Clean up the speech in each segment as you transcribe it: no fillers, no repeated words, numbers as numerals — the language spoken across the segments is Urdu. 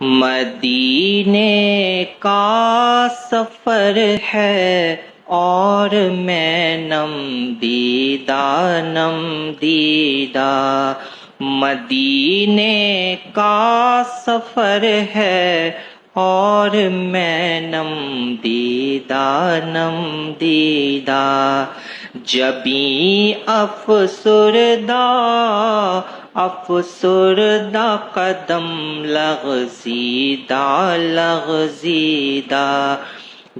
مدینے کا سفر ہے اور میں نم دیدہ مدینے کا سفر ہے اور میں نم دیدہ جبیں افسردہ قدم لغزیدہ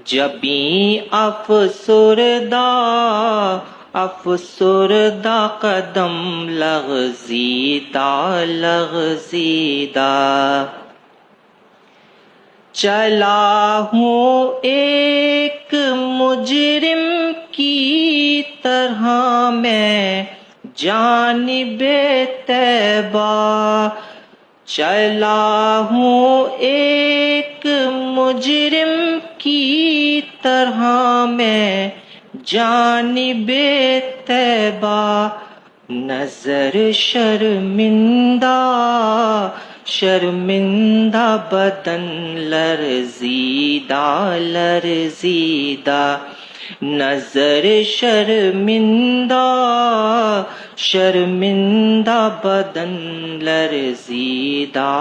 جبیں افسردہ قدم لغزیدہ چلا ہوں ایک مجرم کی طرح میں جانب طیبہ چلا ہوں ایک مجرم کی طرح میں جانب طیبہ نظر شرمندہ بدن لرزیدہ نظر شرمندہ بدن لرزیدہ